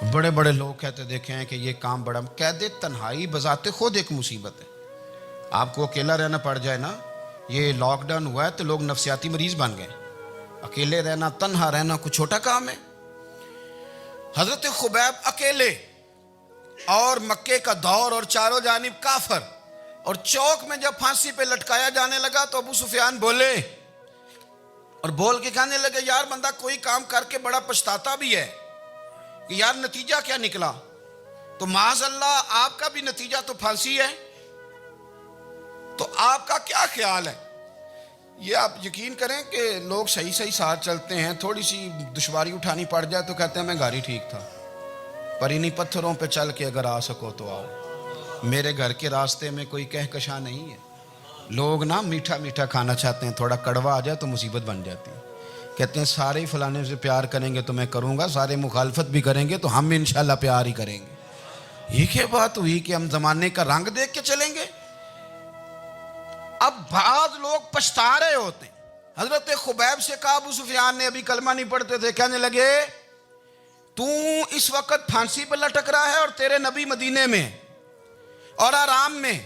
بڑے بڑے لوگ کہتے دیکھے ہیں کہ یہ کام بڑا قید تنہائی بذات خود ایک مصیبت ہے. آپ کو اکیلا رہنا پڑ جائے نا, یہ لاک ڈاؤن ہوا ہے تو لوگ نفسیاتی مریض بن گئے. اکیلے رہنا, تنہا رہنا کوئی چھوٹا کام ہے. حضرت خبیب اکیلے, اور مکے کا دور اور چاروں جانب کافر, اور چوک میں جب پھانسی پہ لٹکایا جانے لگا تو ابو سفیان بولے اور بول کے کہنے لگے یار بندہ کوئی کام کر کے بڑا پچھتاتا بھی ہے کہ یار نتیجہ کیا نکلا. تو معاذ اللہ آپ کا بھی نتیجہ تو پھانسی ہے, تو آپ کا کیا خیال ہے؟ یہ آپ یقین کریں کہ لوگ صحیح صحیح ساتھ چلتے ہیں, تھوڑی سی دشواری اٹھانی پڑ جائے تو کہتے ہیں میں گاڑی ٹھیک تھا, پر انہی پتھروں پہ چل کے اگر آ سکو تو آؤ. میرے گھر کے راستے میں کوئی کہکشاں نہیں ہے. لوگ نا میٹھا میٹھا کھانا چاہتے ہیں, تھوڑا کڑوا آ جائے تو مصیبت بن جاتی ہے. کہتے ہیں سارے فلانے سے پیار کریں گے تو میں کروں گا, سارے مخالفت بھی کریں گے تو ہم انشاءاللہ پیار ہی کریں گے. یہ کیا بات ہوئی کہ ہم زمانے کا رنگ دیکھ کے چلیں گے؟ اب بعض لوگ پچھتا رہے ہوتے ہیں. حضرت خبیب سے کہا, ابو سفیان نے ابھی کلمہ نہیں پڑھتے تھے, کہنے لگے تو اس وقت پھانسی پہ لٹک رہا ہے اور تیرے نبی مدینے میں اور آرام میں,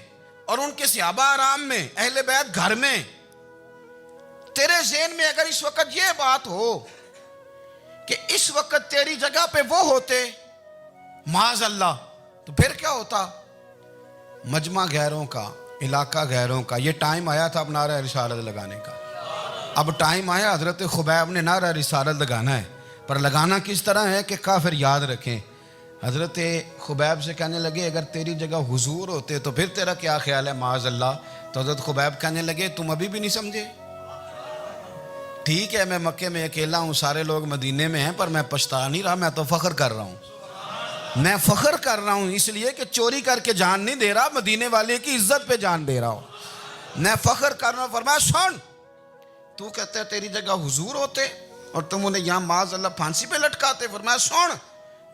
اور ان کے صحابہ آرام میں, اہل بیت گھر میں. تیرے ذہن میں اگر اس وقت یہ بات ہو کہ اس وقت تیری جگہ پہ وہ ہوتے معاذ اللہ, تو پھر کیا ہوتا؟ مجمع غیروں کا, علاقہ غیروں کا. یہ ٹائم آیا تھا اب نعرہ رسالت لگانے کا. اب ٹائم آیا حضرت خبیب نے نعرہ رسالت لگانا ہے, پر لگانا کس طرح ہے کہ کافر یاد رکھیں. حضرت خبیب سے کہنے لگے اگر تیری جگہ حضور ہوتے تو پھر تیرا کیا خیال ہے معاذ اللہ؟ تو حضرت خبیب کہنے لگے تم ابھی بھی نہیں سمجھے. ٹھیک ہے میں مکے میں اکیلا ہوں, سارے لوگ مدینے میں ہیں, پر میں پچھتا نہیں رہا, میں تو فخر کر رہا ہوں. میں فخر کر رہا ہوں اس لیے کہ چوری کر کے جان نہیں دے رہا, مدینے والے کی عزت پہ جان دے رہا ہوں. میں فخر کر رہا ہوں. فرمایا سن, تو کہتے ہیں تیری جگہ حضور ہوتے اور تم انہیں یہاں معاذ اللہ پھانسی پہ لٹکاتے. فرمایا سن,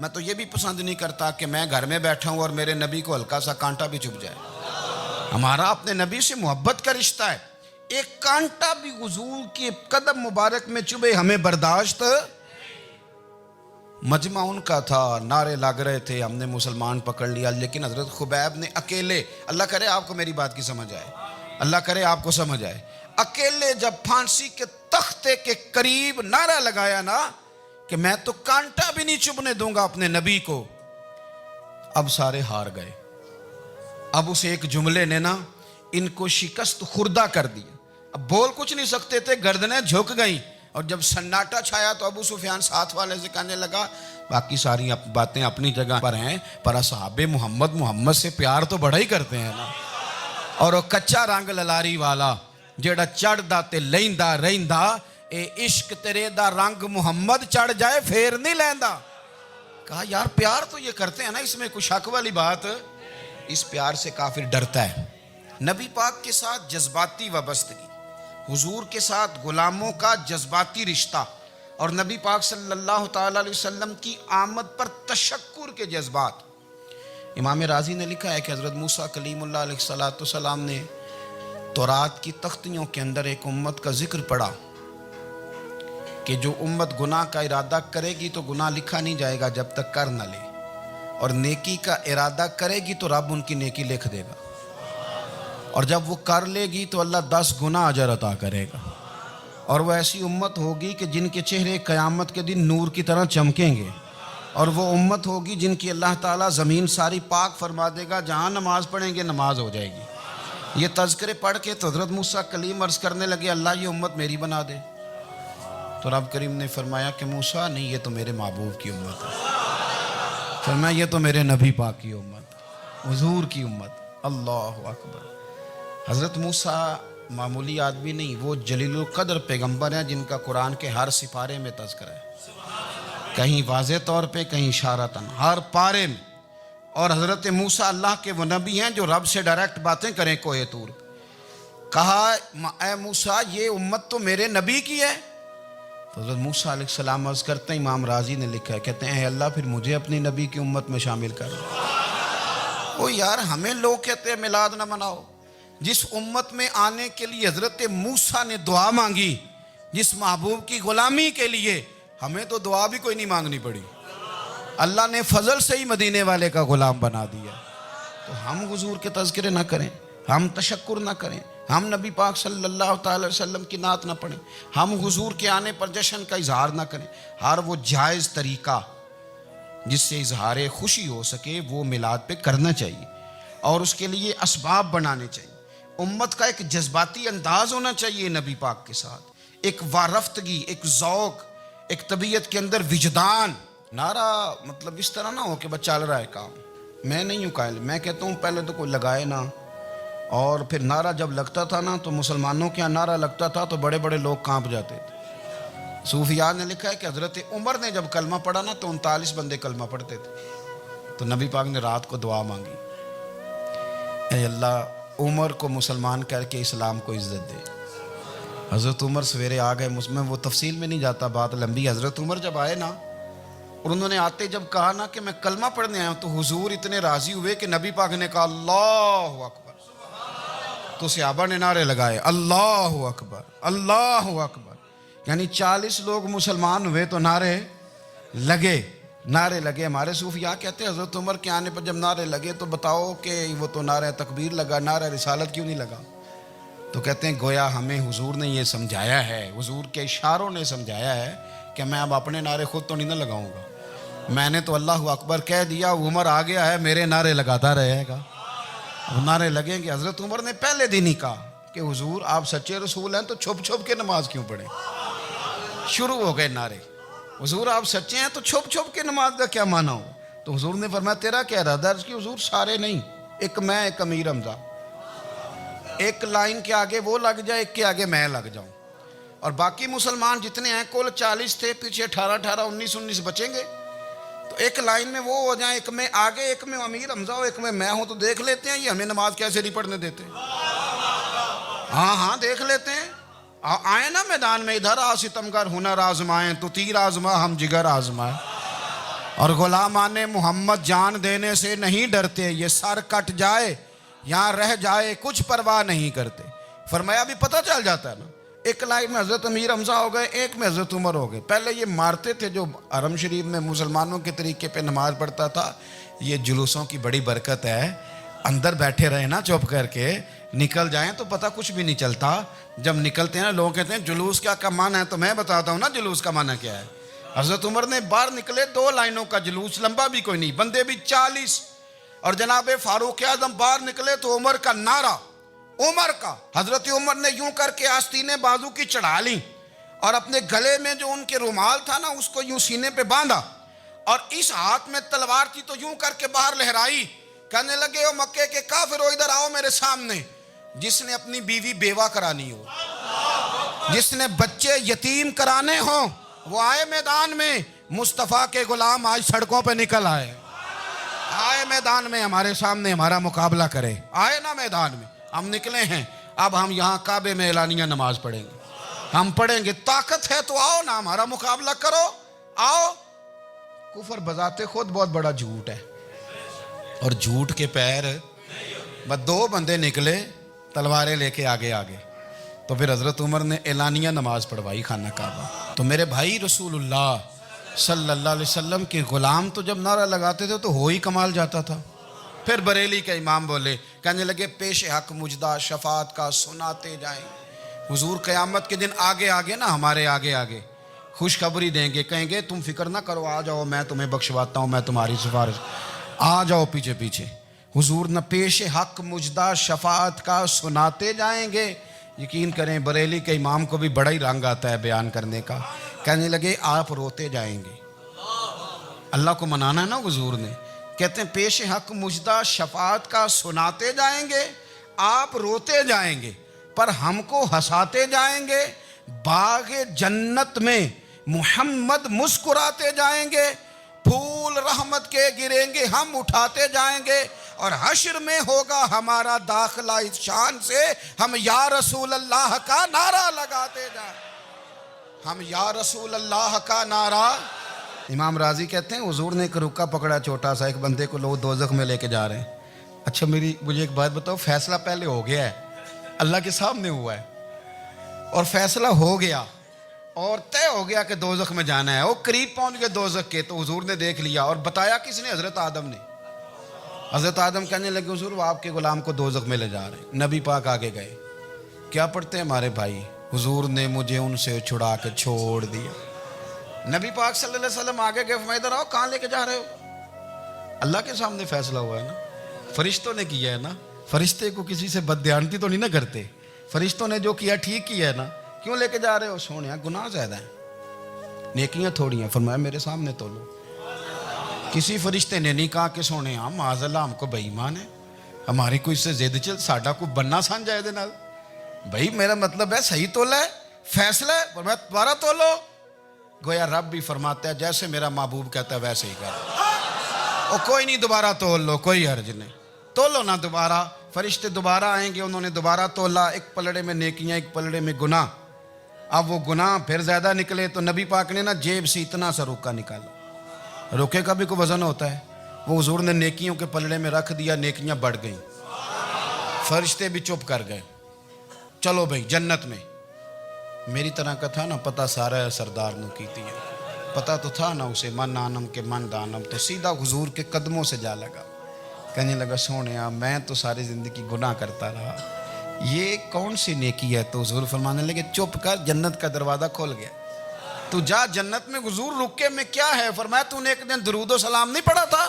میں تو یہ بھی پسند نہیں کرتا کہ میں گھر میں بیٹھا ہوں اور میرے نبی کو ہلکا سا کانٹا بھی چبھ جائے. ہمارا اپنے نبی سے محبت کا رشتہ ہے, ایک کانٹا بھی حضور کے قدم مبارک میں چبھے ہمیں برداشت. مجمع ان کا تھا, نعرے لگ رہے تھے, ہم نے مسلمان پکڑ لیا, لیکن حضرت خبیب نے اکیلے, اللہ کرے آپ کو میری بات کی سمجھ آئے, اللہ کرے آپ کو سمجھ آئے, اکیلے جب پھانسی کے تختے کے قریب نعرہ لگایا نا کہ میں تو کانٹا بھی نہیں چبھنے دوں گا اپنے نبی کو, اب سارے ہار گئے. اب اس ایک جملے نے نا ان کو شکست خوردہ کر دیا. اب بول کچھ نہیں سکتے تھے, گردنیں جھک گئیں, اور جب سناٹا چھایا تو ابو سفیان ساتھ والے سے کہنے لگا باقی ساری باتیں اپنی جگہ پر ہیں, پر اصحاب محمد سے پیار تو بڑا ہی کرتے ہیں نا. اور وہ کچا رنگ للاری والا جیڑا چڑھ دا تے لیندا رہندا, اے عشق تیرے دا رنگ محمد چڑھ جائے پھر نہیں لیندا. کہا یار پیار تو یہ کرتے ہیں نا, اس میں کوئی شک والی بات. اس پیار سے کافر ڈرتا ہے. نبی پاک کے ساتھ جذباتی وابستگی, حضور کے ساتھ غلاموں کا جذباتی رشتہ, اور نبی پاک صلی اللہ تعالی علیہ وسلم کی آمد پر تشکر کے جذبات. امام رازی نے لکھا ہے کہ حضرت موسیٰ کلیم اللہ علیہ السلام نے تورات کی تختیوں کے اندر ایک امت کا ذکر پڑھا کہ جو امت گناہ کا ارادہ کرے گی تو گناہ لکھا نہیں جائے گا جب تک کر نہ لے, اور نیکی کا ارادہ کرے گی تو رب ان کی نیکی لکھ دے گا, اور جب وہ کر لے گی تو اللہ 10 گنا اجر عطا کرے گا. اور وہ ایسی امت ہوگی کہ جن کے چہرے قیامت کے دن نور کی طرح چمکیں گے, اور وہ امت ہوگی جن کی اللہ تعالیٰ زمین ساری پاک فرما دے گا, جہاں نماز پڑھیں گے نماز ہو جائے گی. یہ تذکرے پڑھ کے تو حضرت موسیٰ کلیم عرض کرنے لگے اللہ یہ امت میری بنا دے. تو رب کریم نے فرمایا کہ موسیٰ نہیں, یہ تو میرے محبوب کی امت ہے. فرمایا یہ تو میرے نبی پاک کی امت, حضور کی امت. اللہ اکبر. حضرت موسیٰ معمولی آدمی نہیں, وہ جلیل القدر پیغمبر ہیں جن کا قرآن کے ہر سپارے میں تذکرہ ہے, کہیں واضح طور پہ کہیں اشارتاً, ہر پارے میں. اور حضرت موسیٰ اللہ کے وہ نبی ہیں جو رب سے ڈائریکٹ باتیں کریں کوہ طور. کہا اے موسیٰ یہ امت تو میرے نبی کی ہے. تو حضرت موسیٰ علیہ السلام عرض کرتے ہیں, امام رازی نے لکھا ہے, کہتے ہیں اے اللہ پھر مجھے اپنی نبی کی امت میں شامل کر. وہ یار ہمیں لوگ کہتے ہیں میلاد نہ مناؤ, جس امت میں آنے کے لیے حضرت موسیٰ نے دعا مانگی, جس محبوب کی غلامی کے لیے, ہمیں تو دعا بھی کوئی نہیں مانگنی پڑی. اللہ نے فضل سے ہی مدینے والے کا غلام بنا دیا. تو ہم حضور کے تذکرے نہ کریں, ہم تشکر نہ کریں, ہم نبی پاک صلی اللہ تعالی وسلم کی نعت نہ پڑھیں, ہم حضور کے آنے پر جشن کا اظہار نہ کریں. ہر وہ جائز طریقہ جس سے اظہار خوشی ہو سکے وہ میلاد پہ کرنا چاہیے, اور اس کے لیے اسباب بنانے چاہیے. امت کا ایک جذباتی انداز ہونا چاہیے نبی پاک کے ساتھ, ایک وارفتگی, ایک ذوق, ایک طبیعت کے اندر وجدان. نعرہ مطلب اس طرح نہ ہو کہ بس چل رہا ہے کام. میں نہیں ہوں قائل, میں کہتا ہوں پہلے تو کوئی لگائے نہ, اور پھر نعرہ جب لگتا تھا نا تو مسلمانوں کے یہاں نعرہ لگتا تھا تو بڑے بڑے لوگ کانپ جاتے تھے. صوفیاء نے لکھا ہے کہ حضرت عمر نے جب کلمہ پڑھا نا تو 39 بندے کلمہ پڑھتے تھے. تو نبی پاک نے رات کو دعا مانگی, اے اللہ عمر کو مسلمان کر کے اسلام کو عزت دے. حضرت عمر سویرے آ گئے, میں وہ تفصیل میں نہیں جاتا, بات لمبی. حضرت عمر جب آئے نا اور انہوں نے آتے جب کہا نا کہ میں کلمہ پڑھنے آیا ہوں, تو حضور اتنے راضی ہوئے کہ نبی پاک نے کہا اللہ اکبر. تو صحابہ نے نعرے لگائے اللہ اکبر اللہ اکبر, یعنی 40 لوگ مسلمان ہوئے تو نعرے لگے. ہمارے صوفیاء کہتے ہیں حضرت عمر کے آنے پر جب نعرے لگے تو بتاؤ کہ وہ تو نعرہ تکبیر لگا, نعرہ رسالت کیوں نہیں لگا؟ تو کہتے ہیں گویا ہمیں حضور نے یہ سمجھایا ہے, حضور کے اشاروں نے سمجھایا ہے کہ میں اب اپنے نعرے خود تو نہیں نہ لگاؤں گا, میں نے تو اللہ اکبر کہہ دیا, عمر آ گیا ہے, میرے نعرے لگاتا رہے گا. اب نعرے لگیں گے. حضرت عمر نے پہلے دن ہی کہا کہ حضور آپ سچے رسول ہیں تو چھپ چھپ کے نماز کیوں پڑھیں. شروع ہو گئے نعرے, حضور آپ سچے ہیں تو چھپ چھپ کے نماز کا کیا معنی ہو؟ تو حضور نے فرمایا تیرا کیا ارادہ؟ عرض کی حضور سارے نہیں, ایک میں, ایک امیر حمزہ, ایک لائن کے آگے وہ لگ جائے, ایک کے آگے میں لگ جاؤں, اور باقی مسلمان جتنے ہیں کل 40 تھے, پیچھے 18 19 بچیں گے, تو ایک لائن میں وہ ہو جائیں, ایک میں آگے, ایک میں امیر حمزہ ہو, ایک میں ہوں, تو دیکھ لیتے ہیں یہ ہمیں نماز کیسے نہیں پڑھنے دیتے. ہاں دیکھ لیتے ہیں. آئے نا میدان میں, ادھر آ ستمگر ہنر آزمائیں, تو تیر آزما ہم جگر آزمائیں, اور غلامان محمد جان دینے سے نہیں ڈرتے, یہ سر کٹ جائے یہاں رہ جائے کچھ پرواہ نہیں کرتے. فرمایا ابھی پتہ چل جاتا ہے نا, ایک لائن میں حضرت امیر حمزہ ہو گئے, ایک میں حضرت عمر ہو گئے. پہلے یہ مارتے تھے جو حرم شریف میں مسلمانوں کے طریقے پہ نماز پڑھتا تھا, یہ جلوسوں کی بڑی برکت ہے. اندر بیٹھے رہے نا چپ کر کے, نکل جائیں تو پتہ کچھ بھی نہیں چلتا. جب نکلتے ہیں نا لوگ کہتے ہیں جلوس کیا معنی ہے, تو میں بتاتا ہوں نا جلوس کا معنی کیا ہے. حضرت عمر نے باہر نکلے 2 لائنوں کا جلوس, لمبا بھی کوئی نہیں, بندے بھی 40, اور جناب فاروق اعظم باہر نکلے تو عمر کا نعرہ, عمر کا. حضرت عمر نے یوں کر کے آستینیں بازو کی چڑھا لیں, اور اپنے گلے میں جو ان کے رومال تھا نا اس کو یوں سینے پہ باندھا, اور اس ہاتھ میں تلوار تھی تو یوں کر کے باہر لہرائی. کہنے لگے او مکے کے کافرو ادھر آؤ میرے سامنے. جس نے اپنی بیوی بیوہ کرانی ہو, جس نے بچے یتیم کرانے ہوں, وہ آئے میدان میں. مصطفیٰ کے غلام آج سڑکوں پہ نکل آئے میدان میں, ہمارے سامنے ہمارا مقابلہ کرے. آئے نا میدان میں, ہم نکلے ہیں. اب ہم یہاں کعبے میں اعلانیہ نماز پڑھیں گے, ہم پڑھیں گے. طاقت ہے تو آؤ نا, ہمارا مقابلہ کرو, آؤ. کفر بذات خود بہت بڑا جھوٹ ہے, اور جھوٹ کے پیر بس 2 بندے نکلے تلواریں لے کے آگے. تو پھر حضرت عمر نے اعلانیہ نماز پڑھوائی خانہ کعبہ. تو میرے بھائی رسول اللہ صلی اللہ علیہ وسلم کے غلام تو جب نعرہ لگاتے تھے تو ہو ہی کمال جاتا تھا. پھر بریلی کے امام بولے, کہنے لگے پیش حق مجدہ شفاعت کا سناتے جائیں. حضور قیامت کے دن آگے نا, ہمارے آگے خوشخبری دیں گے, کہیں گے تم فکر نہ کرو, آ جاؤ میں تمہیں بخشواتا ہوں, میں تمہاری سفارش, آ جاؤ پیچھے. حضور نہ پیش حق مجدہ شفاعت کا سناتے جائیں گے. یقین کریں بریلی کے امام کو بھی بڑا ہی رنگ آتا ہے بیان کرنے کا. کہنے لگے آپ روتے جائیں گے. اللہ کو منانا ہے نا حضور نے. کہتے ہیں پیش حق مجدہ شفاعت کا سناتے جائیں گے, آپ روتے جائیں گے, پر ہم کو ہنساتے جائیں گے. باغ جنت میں محمد مسکراتے جائیں گے, پھول رحمت کے گریں گے, ہم اٹھاتے جائیں گے. اور حشر میں ہوگا ہمارا داخلہ اس شان سے, ہم یا رسول اللہ کا نعرہ لگاتے جائیں. ہم یا رسول اللہ کا نعرہ. امام راضی کہتے ہیں حضور نے ایک رکا پکڑا چھوٹا سا, ایک بندے کو لوگ دوزخ میں لے کے جا رہے ہیں. اچھا مجھے ایک بات بتاؤ, فیصلہ پہلے ہو گیا ہے, اللہ کے سامنے ہوا ہے, اور فیصلہ ہو گیا, اور طے ہو گیا کہ دوزخ میں جانا ہے. وہ قریب پہنچ گئے دوزخ کے تو حضور نے دیکھ لیا. اور بتایا کس نے؟ حضرت آدم نے. حضرت آدم کہنے لگے حضور وہ آپ کے غلام کو دوزخ میں لے جا رہے ہیں. نبی پاک آگے گئے. کیا پڑھتے ہیں ہمارے بھائی؟ حضور نے مجھے ان سے چھڑا کے چھوڑ دیا. نبی پاک صلی اللہ علیہ وسلم آگے گئے. فرمایا ادھر آؤ، کہاں لے کے جا رہے ہو؟ اللہ کے سامنے فیصلہ ہوا ہے نا، فرشتوں نے کیا ہے نا. فرشتے کو کسی سے بددیانتی تو نہیں نہ کرتے. فرشتوں نے جو کیا ٹھیک کیا ہے نا. کیوں لے کے جا رہے ہو؟ سونیا گناہ زیادہ ہیں، نیکیاں تھوڑی ہیں. فرمایا میرے سامنے تولو. کسی فرشتے نے نہیں کہا کہ سونے ہم معاذ اللہ ہم کو بے ایمان ہے، ہماری کوئی اس سے زید چل ساڈا کو بننا سان جائے دے نال. بھائی میرا مطلب ہے صحیح تولا ہے، فیصلہ ہے. فرمایا دوبارہ تولو. گویا رب بھی فرماتا ہے جیسے میرا محبوب کہتا ہے ویسے ہی کر. او کوئی نہیں دوبارہ تول لو، کوئی حرج نہیں، تولو نہ دوبارہ. فرشتے دوبارہ آئیں گے. انہوں نے دوبارہ تولا. ایک پلڑے میں نیکیاں، ایک پلڑے میں گناہ. اب وہ گناہ پھر زیادہ نکلے تو نبی پاک نے نا جیب سے اتنا سا روکا نکالا. روکے کا بھی کوئی وزن ہوتا ہے. وہ حضور نے نیکیوں کے پلڑے میں رکھ دیا. نیکیاں بڑھ گئیں. فرشتے بھی چپ کر گئے. چلو بھائی جنت میں. میری طرح کا تھا نا پتہ سارا سردار نو کیتی ہے. پتہ تو تھا نا اسے من آنم کے من دانم. تو سیدھا حضور کے قدموں سے جا لگا. کہنے لگا سونیا میں تو ساری زندگی گناہ کرتا رہا، یہ کون سی نیکی ہے؟ تو حضور فرمانے لگے چپ کر، جنت کا دروازہ کھول گیا. تو جا جنت میں. حضور رکے میں کیا ہے؟ فرمایا تو نے ایک دن درود و سلام نہیں پڑھا تھا؟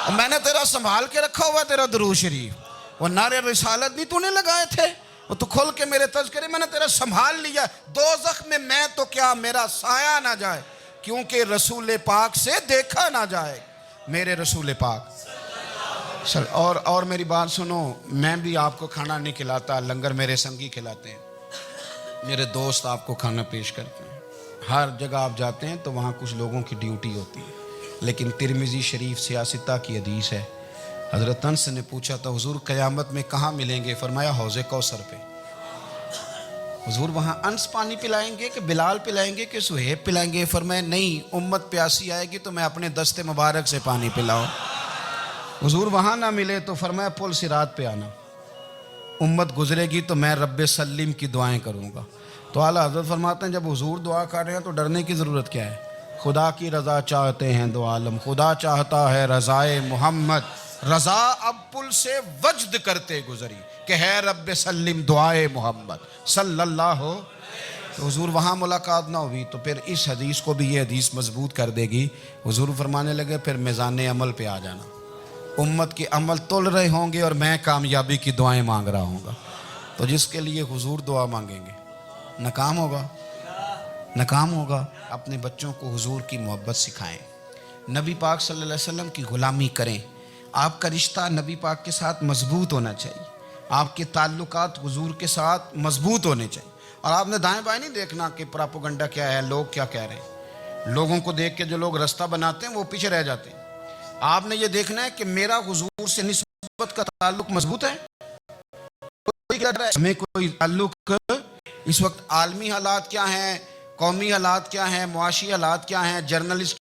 اور میں نے تیرا سنبھال کے رکھا ہوا تیرا درود شریف. وہ نعرے رسالت نہیں تو نے لگائے تھے؟ وہ تو کھول کے میرے تذکرے میں نے تیرا سنبھال لیا. دوزخ میں میں تو کیا میرا سایہ نہ جائے، کیونکہ رسول پاک سے دیکھا نہ جائے. میرے رسول پاک اور میری بات سنو، میں بھی آپ کو کھانا نہیں کھلاتا، لنگر میرے سنگی کھلاتے ہیں. میرے دوست آپ کو کھانا پیش کرتے ہیں. ہر جگہ آپ جاتے ہیں تو وہاں کچھ لوگوں کی ڈیوٹی ہوتی ہے. لیکن ترمذی شریف سیاستہ کی حدیث ہے. حضرت انس نے پوچھا تھا حضور قیامت میں کہاں ملیں گے؟ فرمایا حوض کوثر پہ. حضور وہاں انس پانی پلائیں گے کہ بلال پلائیں گے کہ سہیب پلائیں گے؟ فرمایا نہیں، امت پیاسی آئے گی تو میں اپنے دست مبارک سے پانی پلاؤں. حضور وہاں نہ ملے تو فرمایا پل صراط پہ آنا، امت گزرے گی تو میں رب سلیم کی دعائیں کروں گا. تو اعلیٰ حضرت فرماتے ہیں جب حضور دعا کر رہے ہیں تو ڈرنے کی ضرورت کیا ہے؟ خدا کی رضا چاہتے ہیں دو عالم، خدا چاہتا ہے رضائے محمد. رضا اب پل سے وجد کرتے گزری کہ ہے رب سلیم دعائے محمد صلی اللہ ہو. تو حضور وہاں ملاقات نہ ہوئی تو پھر اس حدیث کو بھی یہ حدیث مضبوط کر دے گی. حضور فرمانے لگے پھر میزان عمل پہ آ جانا، امت کے عمل تول رہے ہوں گے اور میں کامیابی کی دعائیں مانگ رہا ہوں گا. تو جس کے لیے حضور دعا مانگیں گے ناکام ہوگا، ناکام ہوگا. اپنے بچوں کو حضور کی محبت سکھائیں، نبی پاک صلی اللہ علیہ وسلم کی غلامی کریں. آپ کا رشتہ نبی پاک کے ساتھ مضبوط ہونا چاہیے. آپ کے تعلقات حضور کے ساتھ مضبوط ہونے چاہیے. اور آپ نے دائیں بائیں نہیں دیکھنا کہ پراپوگنڈا کیا ہے، لوگ کیا کہہ رہے ہیں. لوگوں کو دیکھ کے جو لوگ رستہ بناتے ہیں وہ پیچھے رہ جاتے ہیں. آپ نے یہ دیکھنا ہے کہ میرا حضور سے نسبت کا تعلق مضبوط ہے. ہمیں کوئی تعلق اس وقت عالمی حالات کیا ہیں، قومی حالات کیا ہیں، معاشی حالات کیا ہیں، جرنلسٹ